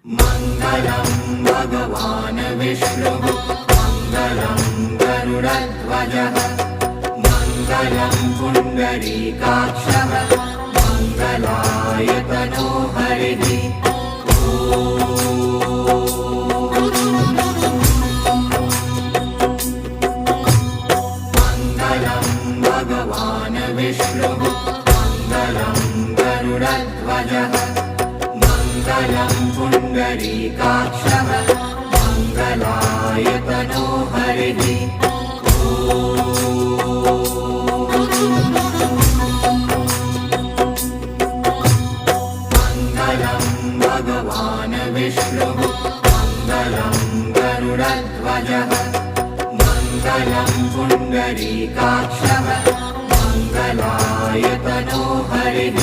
मङ्गलं भगवान् विष्णुः मङ्गलं गरुडध्वजः मङ्गलं पुण्डरीकाक्षः मङ्गलायतनो हरिः मङ्गलं भगवान् विष्णुः मङ्गलं गरुडध्वजः मङ्गलं पुण्डरीकाक्षः मङ्गलायतनो हरिः मङ्गलं भगवान् विष्णुः मङ्गलं गरुडध्वजः मङ्गलं पुण्डरीकाक्षः मङ्गलायतनो हरिः